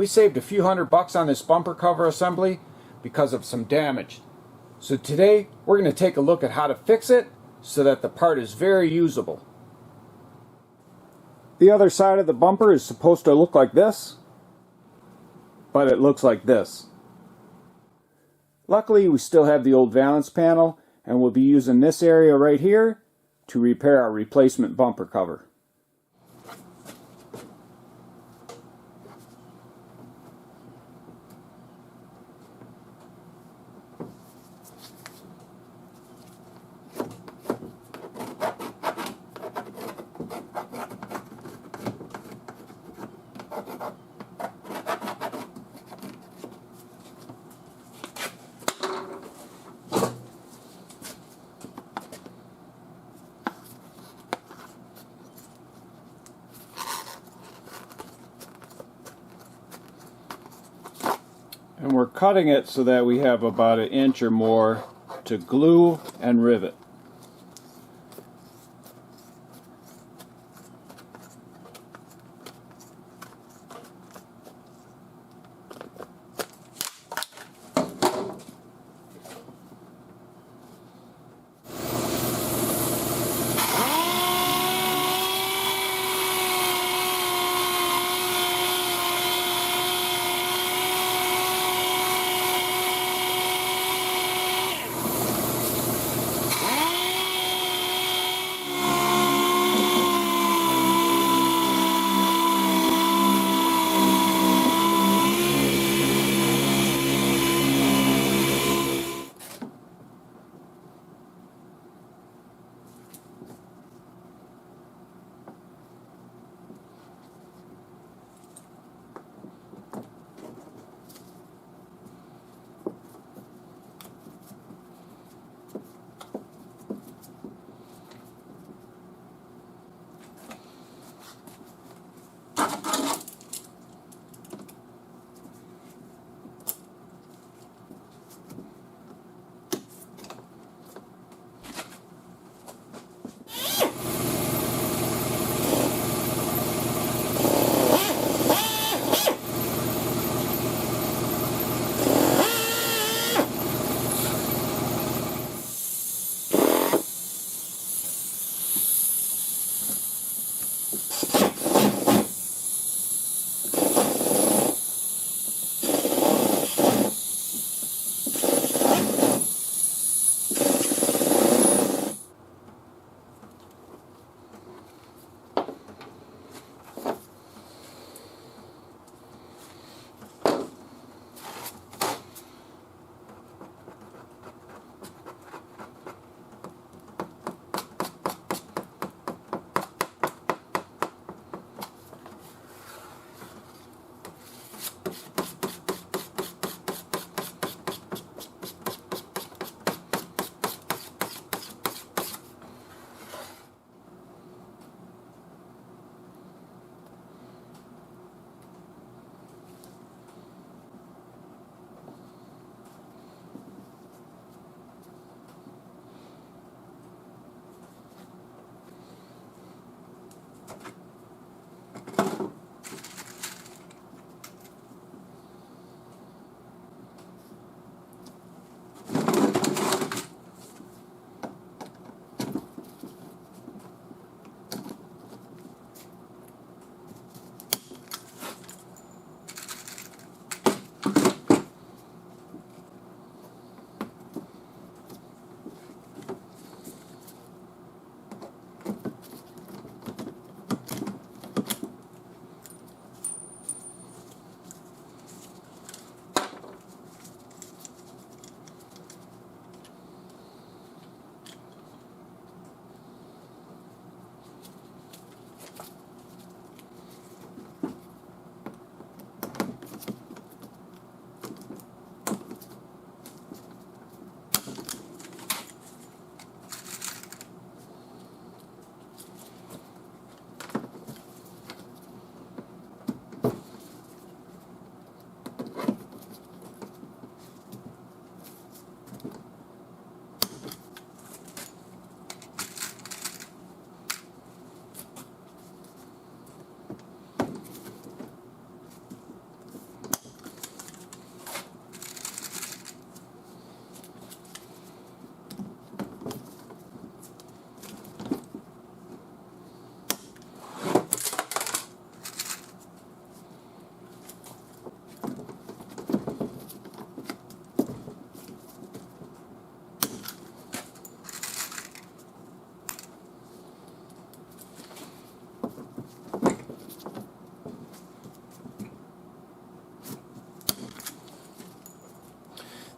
we saved a few $100 on this bumper cover assembly because of some damage. So today we're going to take a look at how to fix it so that the part is very usable. The other side of the bumper is supposed to look like this, but it looks like this. Luckily, we still have the old valance panel, and we'll be using this area right here to repair our replacement bumper cover. And we're cutting it so that we have about 1 inch or more to glue and rivet.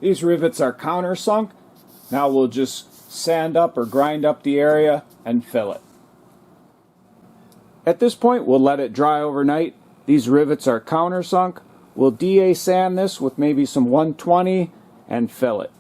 These rivets are countersunk. Now we'll just sand up or grind up the area and fill it. At this point, we'll let it dry overnight. These rivets are countersunk. We'll DA sand this with maybe some 120 and fill it.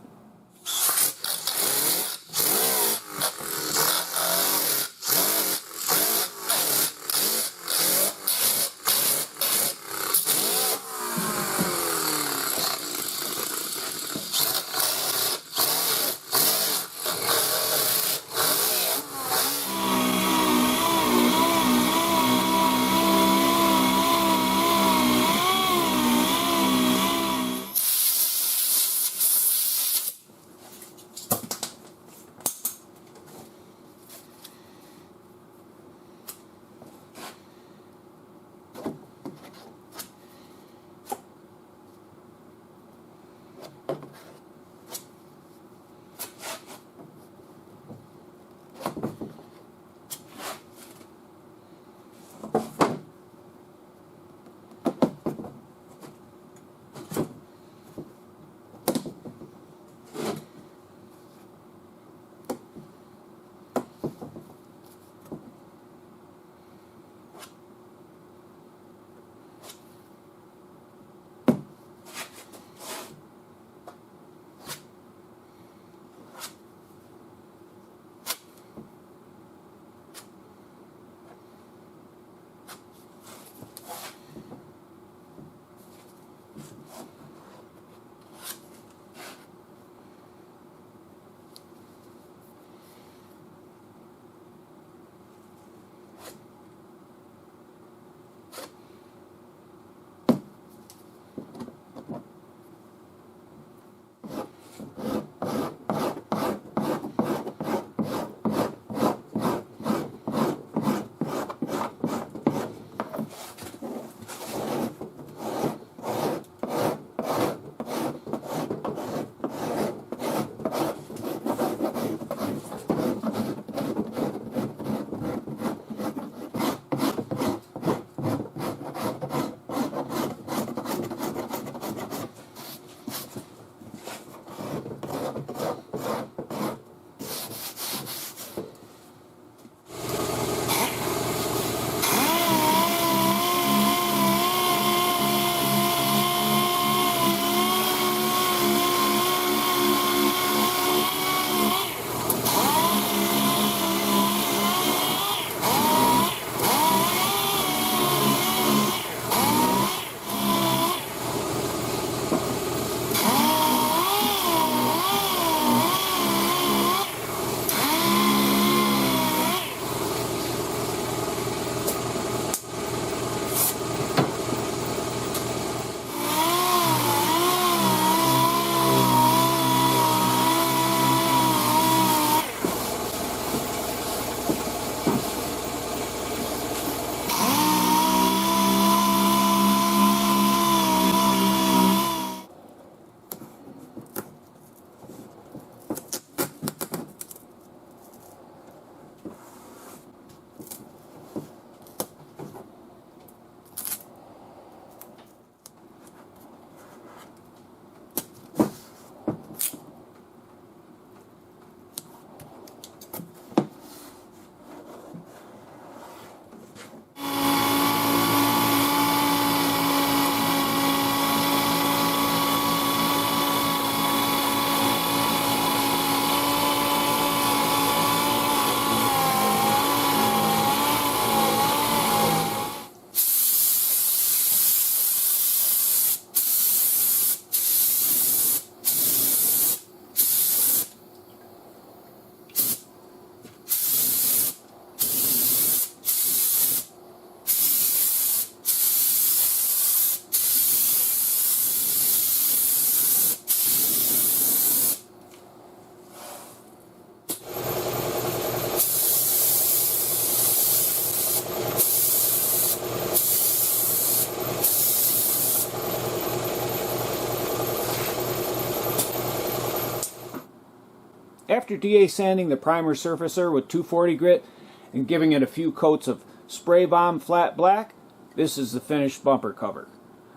After DA sanding the primer surfacer with 240 grit and giving it a few coats of spray bomb flat black, this is the finished bumper cover.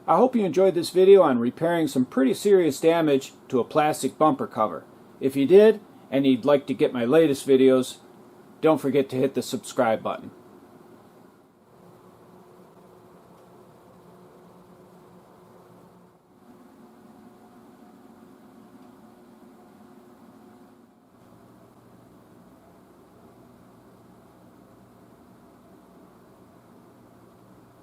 I hope you enjoyed this video on repairing some pretty serious damage to a plastic bumper cover. If you did, and you'd like to get my latest videos, don't forget to hit the subscribe button.